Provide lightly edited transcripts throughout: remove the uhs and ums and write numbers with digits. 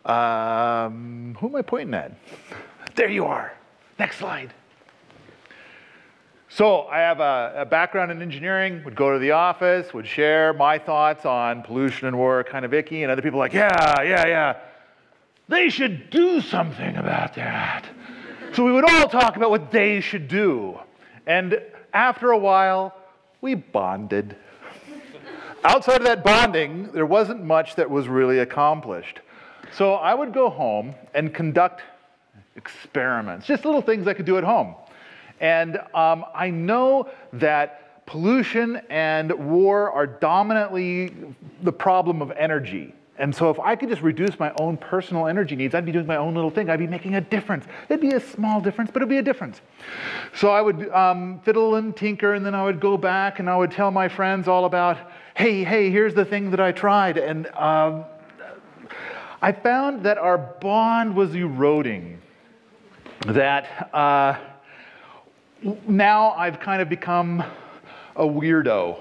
Who am I pointing at? There you are. Next slide. So I have a background in engineering, would go to the office, would share my thoughts on pollution and war, kind of icky, and other people are like, yeah. They should do something about that. So we would all talk about what they should do. And after a while, we bonded. Outside of that bonding, there wasn't much that was really accomplished. So I would go home and conduct experiments, just little things I could do at home. And I know that pollution and war are dominantly the problem of energy. And so if I could just reduce my own personal energy needs, I'd be doing my own little thing. I'd be making a difference. It'd be a small difference, but it'd be a difference. So I would fiddle and tinker, and then I would go back and I would tell my friends all about, hey, here's the thing that I tried. And I found that our bond was eroding. That now I've kind of become a weirdo.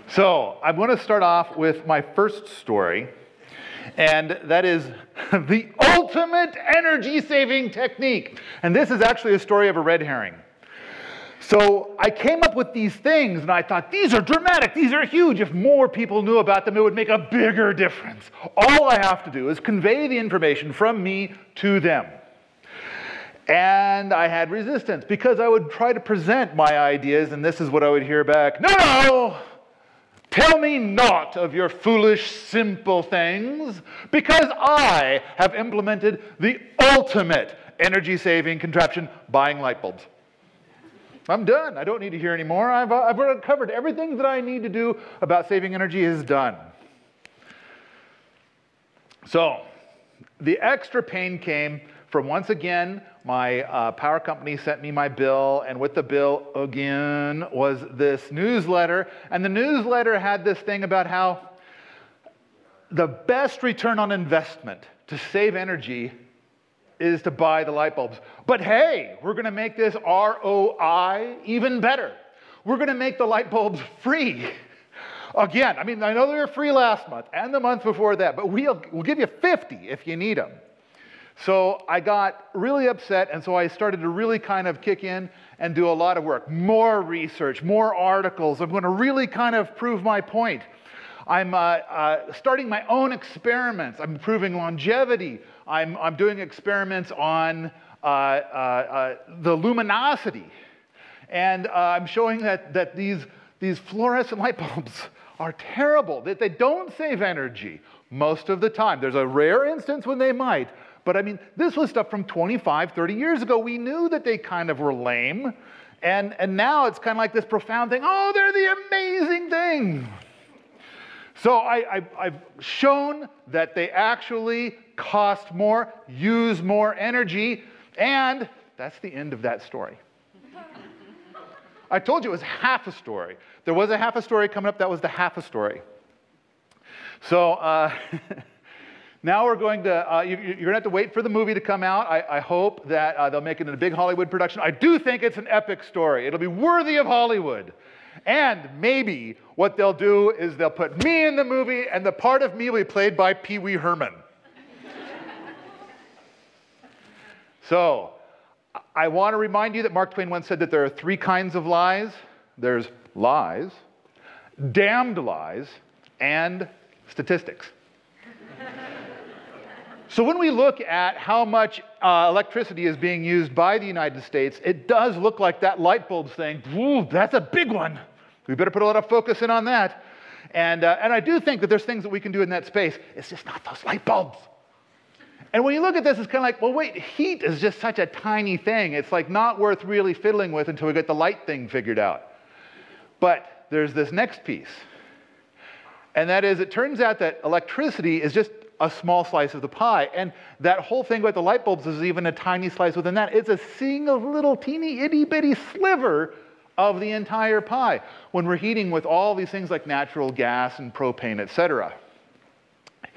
So I'm going to start off with my first story, and that is the ultimate energy-saving technique. And this is actually a story of a red herring. So I came up with these things, and I thought, these are dramatic, these are huge. If more people knew about them, it would make a bigger difference. All I have to do is convey the information from me to them. And I had resistance, because I would try to present my ideas, and this is what I would hear back. No! Tell me not of your foolish, simple things, because I have implemented the ultimate energy-saving contraption, buying light bulbs. I'm done. I don't need to hear anymore. I've covered everything that I need to do about saving energy is done. So the extra pain came from, once again, my power company sent me my bill, and with the bill, again, was this newsletter. And the newsletter had this thing about how the best return on investment to save energy is to buy the light bulbs. But hey, we're going to make this ROI even better. We're going to make the light bulbs free. Again, I mean, I know they were free last month and the month before that, but we'll give you 50 if you need them. So I got really upset, and so I started to really kind of kick in and do a lot of work. More research, more articles. I'm going to really kind of prove my point. I'm starting my own experiments. I'm proving longevity. I'm doing experiments on the luminosity. And I'm showing that these fluorescent light bulbs are terrible, that they don't save energy most of the time. There's a rare instance when they might. But I mean, this was stuff from 25, 30 years ago. We knew that they kind of were lame. And now it's kind of like this profound thing. Oh, they're the amazing thing. So I've shown that they actually cost more, use more energy, and that's the end of that story. I told you it was half a story. There was a half a story coming up. That was the half a story. So now we're going to, you're going to have to wait for the movie to come out. I hope that they'll make it in a big Hollywood production. I do think it's an epic story. It'll be worthy of Hollywood. And maybe what they'll do is they'll put me in the movie, and the part of me will be played by Pee Wee Herman. So I want to remind you that Mark Twain once said that there are 3 kinds of lies. There's lies, damned lies, and statistics. So when we look at how much electricity is being used by the United States, it does look like that light bulbs thing. Ooh, that's a big one. We better put a lot of focus in on that. And I do think that there's things that we can do in that space. It's just not those light bulbs. And when you look at this, it's kind of like, well, wait, heat is just such a tiny thing. It's like not worth really fiddling with until we get the light thing figured out. But there's this next piece. And that is, it turns out that electricity is just a small slice of the pie. And that whole thing about the light bulbs is even a tiny slice within that. It's a single little teeny itty bitty sliver of the entire pie when we're heating with all these things like natural gas and propane, etc.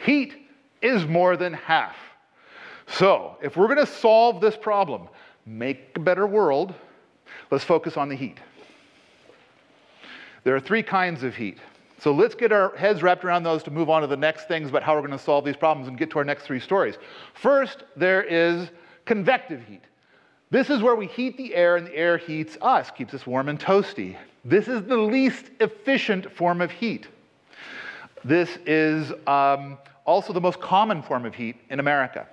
Heat is more than half. So if we're going to solve this problem, make a better world, let's focus on the heat. There are 3 kinds of heat. So let's get our heads wrapped around those to move on to the next things about how we're going to solve these problems and get to our next 3 stories. First, there is convective heat. This is where we heat the air and the air heats us, keeps us warm and toasty. This is the least efficient form of heat. This is also the most common form of heat in America.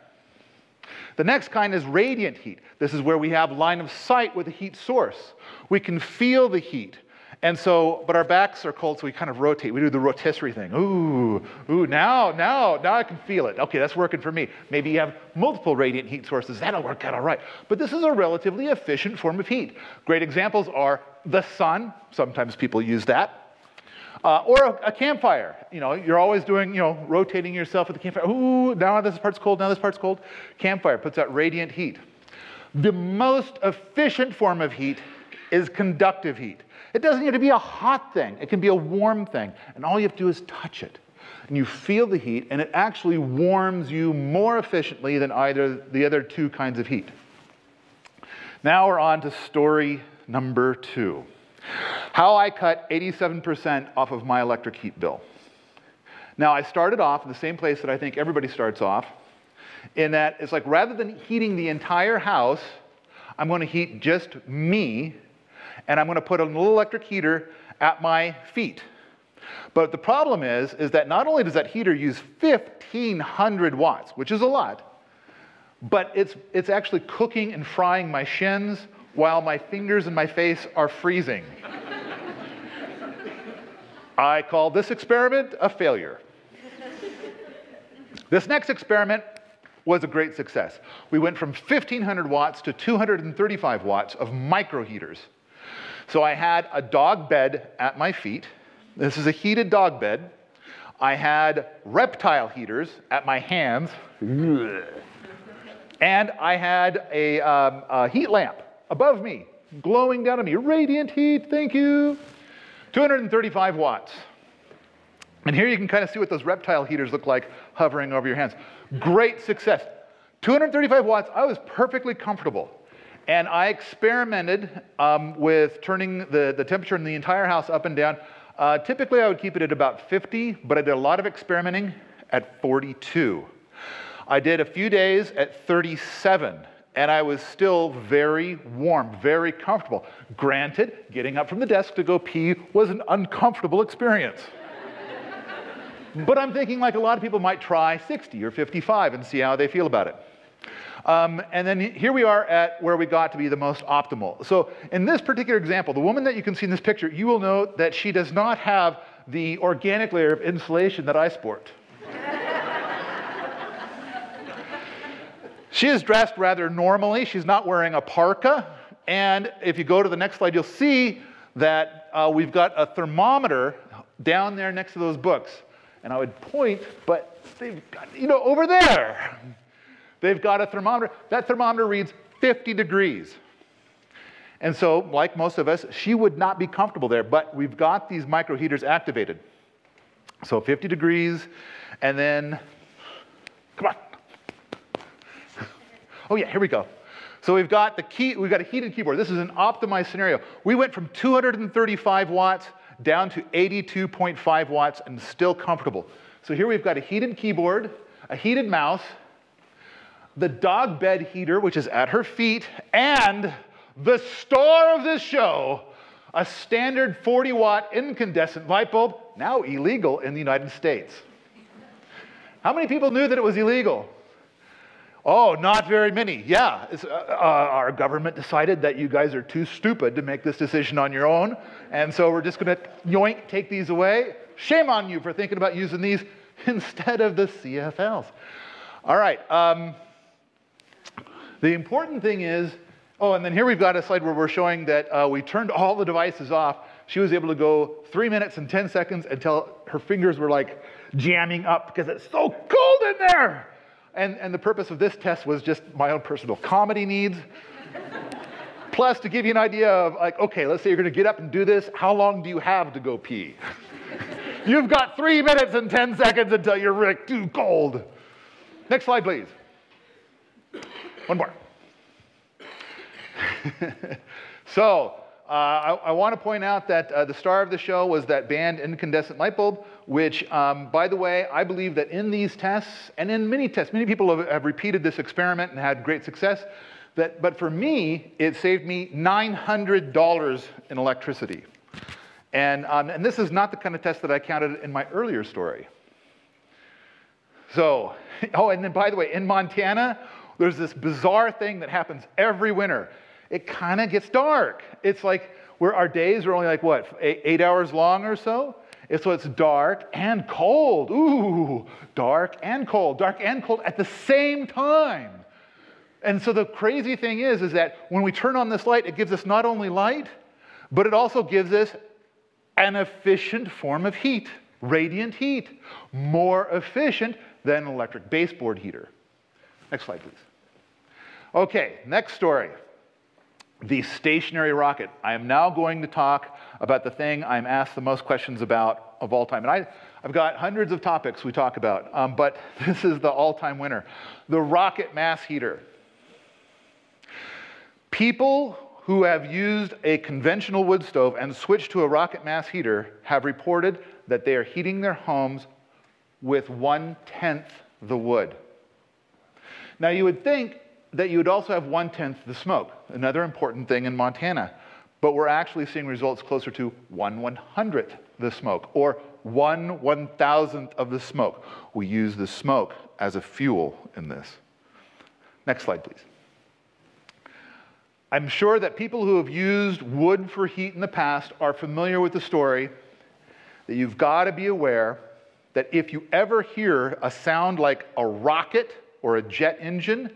The next kind is radiant heat. This is where we have line of sight with a heat source. We can feel the heat. And so, but our backs are cold, so we kind of rotate. We do the rotisserie thing. Ooh, now I can feel it. Okay, that's working for me. Maybe you have multiple radiant heat sources. That'll work out all right. But this is a relatively efficient form of heat. Great examples are the sun. Sometimes people use that. Or a campfire. You know, you're always doing, rotating yourself at the campfire. Ooh, now this part's cold, now this part's cold. Campfire puts out radiant heat. The most efficient form of heat is conductive heat. It doesn't need to be a hot thing. It can be a warm thing. And all you have to do is touch it. And you feel the heat, and it actually warms you more efficiently than either the other 2 kinds of heat. Now we're on to story number 2. How I cut 87% off of my electric heat bill. Now, I started off in the same place that I think everybody starts off, in that it's like rather than heating the entire house, I'm going to heat just me, and I'm going to put a little electric heater at my feet. But the problem is that not only does that heater use 1,500 watts, which is a lot, but it's actually cooking and frying my shins while my fingers and my face are freezing. I call this experiment a failure. This next experiment was a great success. We went from 1,500 watts to 235 watts of micro heaters. So I had a dog bed at my feet. This is a heated dog bed. I had reptile heaters at my hands. And I had a heat lamp above me, glowing down at me. Radiant heat, thank you. 235 watts. And here you can kind of see what those reptile heaters look like hovering over your hands. Great success. 235 watts, I was perfectly comfortable. And I experimented with turning the temperature in the entire house up and down. Typically, I would keep it at about 50, but I did a lot of experimenting at 42. I did a few days at 37, and I was still very warm, very comfortable. Granted, getting up from the desk to go pee was an uncomfortable experience. But I'm thinking like a lot of people might try 60 or 55 and see how they feel about it. And then here we are at where we got to be the most optimal. So in this particular example, the woman that you can see in this picture, you will note that she does not have the organic layer of insulation that I sport. She is dressed rather normally. She's not wearing a parka. And if you go to the next slide, you'll see that we've got a thermometer down there next to those books. And I would point, but they've got, over there. They've got a thermometer. That thermometer reads 50 degrees. And so, like most of us, she would not be comfortable there, but we've got these micro heaters activated. So 50 degrees, and then, come on. Oh yeah, here we go. So we've got a heated keyboard. This is an optimized scenario. We went from 235 watts down to 82.5 watts and still comfortable. So here we've got a heated keyboard, a heated mouse, the dog bed heater, which is at her feet, and the star of this show, a standard 40-watt incandescent light bulb, now illegal in the United States. How many people knew that it was illegal? Oh, not very many. Yeah, our government decided that you guys are too stupid to make this decision on your own, and so we're just going to yoink, take these away. Shame on you for thinking about using these instead of the CFLs. All right. The important thing is, and then here we've got a slide where we're showing that we turned all the devices off. She was able to go 3 minutes and 10 seconds until her fingers were like jamming up because it's so cold in there. And the purpose of this test was just my own personal comedy needs. Plus, to give you an idea of like, okay, let's say you're going to get up and do this. How long do you have to go pee? You've got 3 minutes and 10 seconds until you're really too cold. Next slide, please. One more. So I want to point out that the star of the show was that banned incandescent light bulb, which, by the way, I believe that in these tests, and in many tests, many people have repeated this experiment and had great success, but for me, it saved me $900 in electricity. And this is not the kind of test that I counted in my earlier story. So, oh, and then by the way, in Montana, there's this bizarre thing that happens every winter. It kind of gets dark. It's like where our days are only like, what, 8 hours long or so? So it's dark and cold. Ooh, dark and cold at the same time. And so the crazy thing is that when we turn on this light, it gives us not only light, but it also gives us an efficient form of heat, radiant heat, more efficient than an electric baseboard heater. Next slide, please. Okay, next story. The stationary rocket. I am now going to talk about the thing I'm asked the most questions about of all time. And I've got hundreds of topics we talk about, but this is the all-time winner. The rocket mass heater. People who have used a conventional wood stove and switched to a rocket mass heater have reported that they are heating their homes with 1/10 the wood. Now you would think that you would also have 1/10 the smoke, another important thing in Montana. But we're actually seeing results closer to 1/100th the smoke, or 1/1000th of the smoke. We use the smoke as a fuel in this. Next slide, please. I'm sure that people who have used wood for heat in the past are familiar with the story that you've got to be aware that if you ever hear a sound like a rocket or a jet engine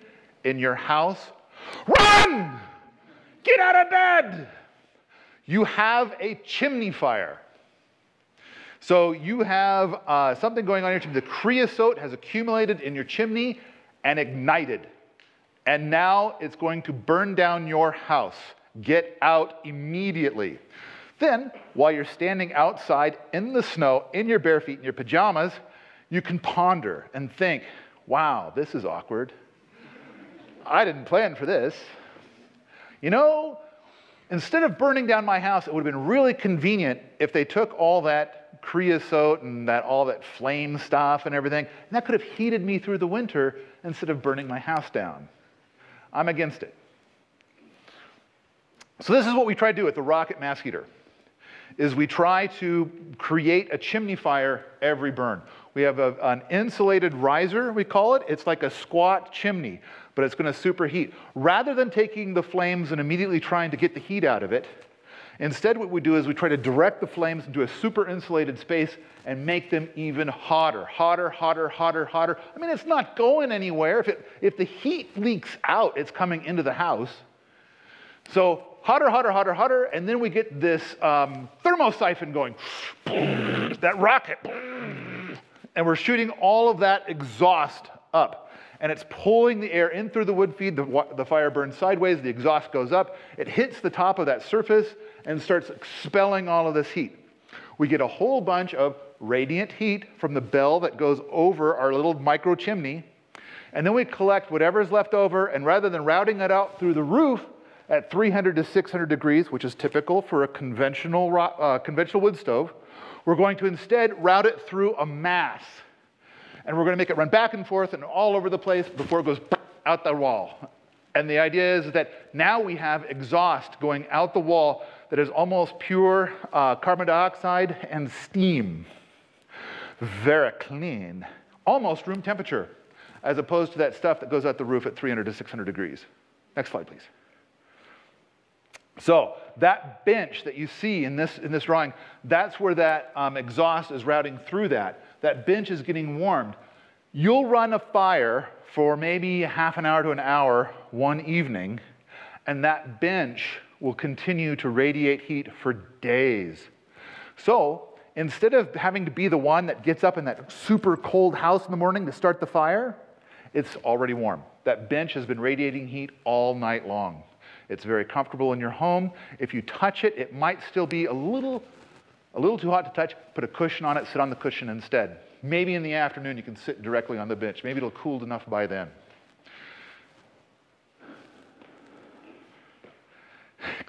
in your house, run! Get out of bed! You have a chimney fire. So you have something going on in your chimney. The creosote has accumulated in your chimney and ignited. And now it's going to burn down your house. Get out immediately. Then, while you're standing outside in the snow, in your bare feet, in your pajamas, you can ponder and think, wow, this is awkward. I didn't plan for this. You know, instead of burning down my house, it would have been really convenient if they took all that creosote and all that flame stuff and everything, and that could have heated me through the winter instead of burning my house down. I'm against it. So this is what we try to do with the rocket mass heater, is we try to create a chimney fire every burn. We have an insulated riser, we call it. It's like a squat chimney, but it's going to superheat. Rather than taking the flames and immediately trying to get the heat out of it, instead what we do is we try to direct the flames into a super insulated space and make them even hotter. Hotter, hotter, hotter, hotter. I mean, it's not going anywhere. If the heat leaks out, it's coming into the house. So hotter, hotter, hotter, hotter, and then we get this thermosiphon going, that rocket, and we're shooting all of that exhaust up. And it's pulling the air in through the wood feed, the fire burns sideways, the exhaust goes up, it hits the top of that surface and starts expelling all of this heat. We get a whole bunch of radiant heat from the bell that goes over our little micro chimney, and then we collect whatever's left over, and rather than routing it out through the roof at 300 to 600 degrees, which is typical for a conventional wood stove, we're going to instead route it through a mass. And we're going to make it run back and forth and all over the place before it goes out the wall. And the idea is that now we have exhaust going out the wall that is almost pure carbon dioxide and steam. Very clean. Almost room temperature, as opposed to that stuff that goes out the roof at 300 to 600 degrees. Next slide, please. So that bench that you see in this drawing, that's where that exhaust is routing through that. That bench is getting warmed. You'll run a fire for maybe half an hour to an hour one evening, and that bench will continue to radiate heat for days. So instead of having to be the one that gets up in that super cold house in the morning to start the fire, it's already warm. That bench has been radiating heat all night long. It's very comfortable in your home. If you touch it, it might still be a little too hot to touch. Put a cushion on it, sit on the cushion instead. Maybe in the afternoon you can sit directly on the bench. Maybe it'll cool enough by then.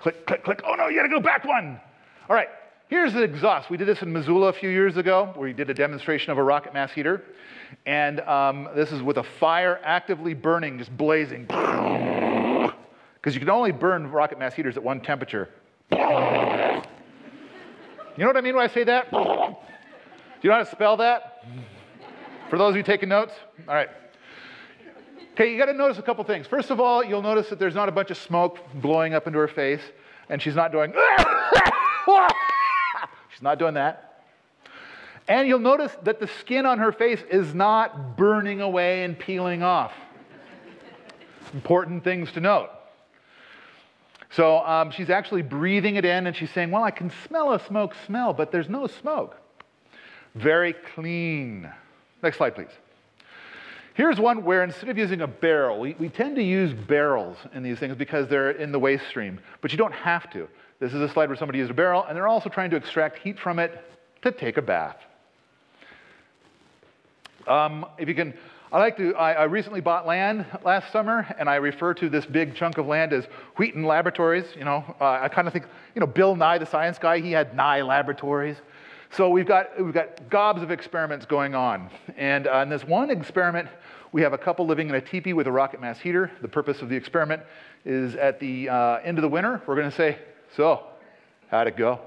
Click, click, click. Oh no, you gotta go back one. All right, here's the exhaust. We did this in Missoula a few years ago, where we did a demonstration of a rocket mass heater. And this is with a fire actively burning, just blazing. Because you can only burn rocket mass heaters at one temperature. You know what I mean when I say that? Do you know how to spell that? For those of you taking notes? All right. Okay, you got to notice a couple things. First of all, you'll notice that there's not a bunch of smoke blowing up into her face, and she's not doing, she's not doing that. And you'll notice that the skin on her face is not burning away and peeling off. Important things to note. So she's actually breathing it in, and she's saying, well, I can smell a smoke smell, but there's no smoke. Very clean. Next slide, please. Here's one where instead of using a barrel, we tend to use barrels in these things because they're in the waste stream, but you don't have to. This is a slide where somebody used a barrel, and they're also trying to extract heat from it to take a bath. If you can, I recently bought land last summer, and I refer to this big chunk of land as Wheaton Laboratories. You know, I kind of think, you know, Bill Nye, the science guy, he had Nye Laboratories. So we've got gobs of experiments going on. And in this one experiment, we have a couple living in a teepee with a rocket mass heater. The purpose of the experiment is at the end of the winter, we're going to say, so, how'd it go?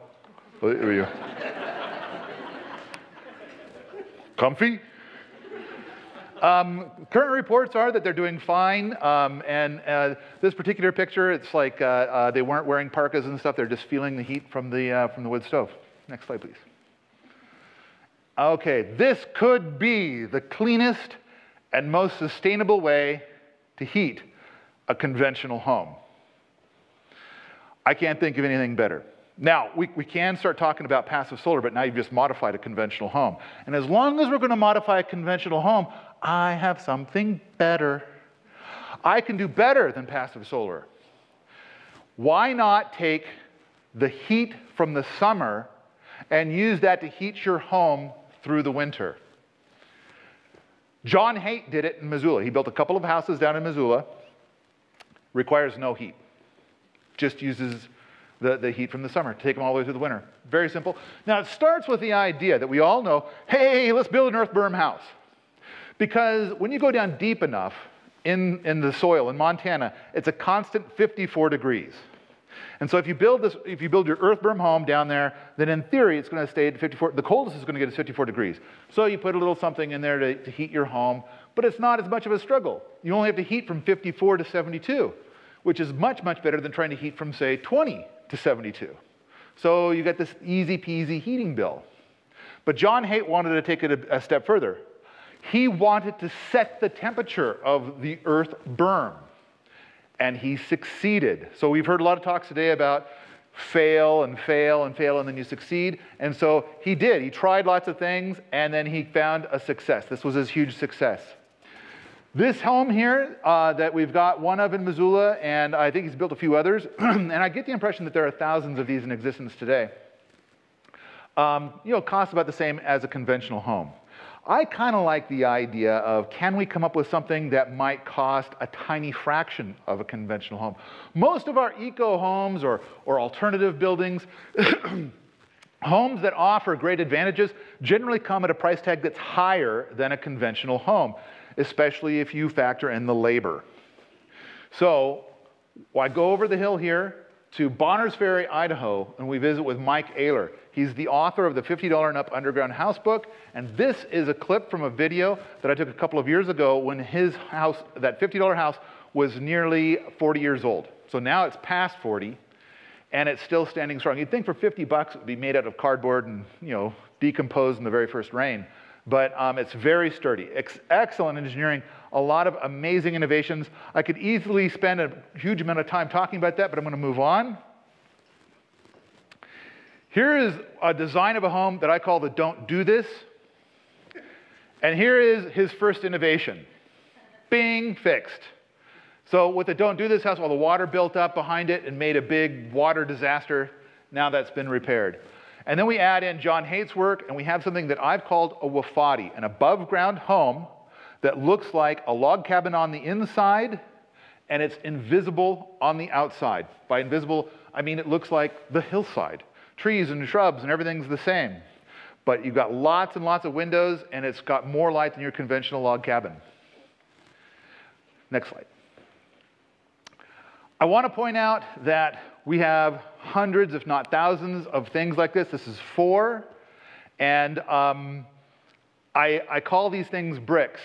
Comfy? Current reports are that they're doing fine, and this particular picture, it's like they weren't wearing parkas and stuff. They're just feeling the heat from the wood stove. Next slide, please. Okay, this could be the cleanest and most sustainable way to heat a conventional home. I can't think of anything better. Now, we can start talking about passive solar, but now you've just modified a conventional home. And as long as we're going to modify a conventional home, I have something better. I can do better than passive solar. Why not take the heat from the summer and use that to heat your home through the winter? John Haidt did it in Missoula. He built a couple of houses down in Missoula. Requires no heat. Just uses the heat from the summer to take them all the way through the winter. Very simple. Now, it starts with the idea that we all know, hey, let's build an earth berm house. Because when you go down deep enough in the soil in Montana, it's a constant 54 degrees. And so if you build your earth berm home down there, then in theory it's going to stay at 54. The coldest is going to get is 54 degrees. So you put a little something in there to heat your home, but it's not as much of a struggle. You only have to heat from 54 to 72, which is much, much better than trying to heat from, say, 20 to 72. So you get this easy peasy heating bill. But John Haidt wanted to take it a step further. He wanted to set the temperature of the earth berm. And he succeeded. So we've heard a lot of talks today about fail and fail and fail, and then you succeed. And so he did. He tried lots of things, and then he found a success. This was his huge success. This home here that we've got one of in Missoula, and I think he's built a few others, and I get the impression that there are thousands of these in existence today, cost about the same as a conventional home. I kind of like the idea of, can we come up with something that might cost a tiny fraction of a conventional home? Most of our eco homes or alternative buildings, homes that offer great advantages, generally come at a price tag that's higher than a conventional home, especially if you factor in the labor. So I go over the hill here to Bonners Ferry, Idaho, and we visit with Mike Ayler. He's the author of the $50 and Up Underground House book, and this is a clip from a video that I took a couple of years ago when his house, that $50 house, was nearly 40 years old. So now it's past 40, and it's still standing strong. You'd think for 50 bucks it would be made out of cardboard and, decompose in the very first rain. But it's very sturdy. Excellent engineering, a lot of amazing innovations. I could easily spend a huge amount of time talking about that, but I'm going to move on. Here is a design of a home that I call the Don't Do This. And here is his first innovation. Bing, fixed. So with the Don't Do This house, all the water built up behind it and made a big water disaster. Now that's been repaired. And then we add in John Haight's work, and we have something that I've called a wafati, an above-ground home that looks like a log cabin on the inside, and it's invisible on the outside. By invisible, I mean, it looks like the hillside. Trees and shrubs and everything's the same. But you've got lots and lots of windows, and it's got more light than your conventional log cabin. Next slide. I want to point out that we have hundreds, if not thousands, of things like this. This is 4. And I call these things bricks.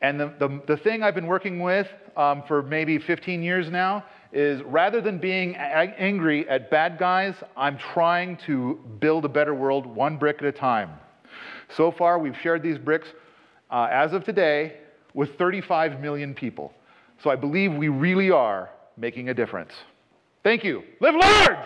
And the thing I've been working with for maybe 15 years now is, rather than being angry at bad guys, I'm trying to build a better world one brick at a time. So far, we've shared these bricks, as of today, with 35 million people. So I believe we really are making a difference. Thank you. Live large!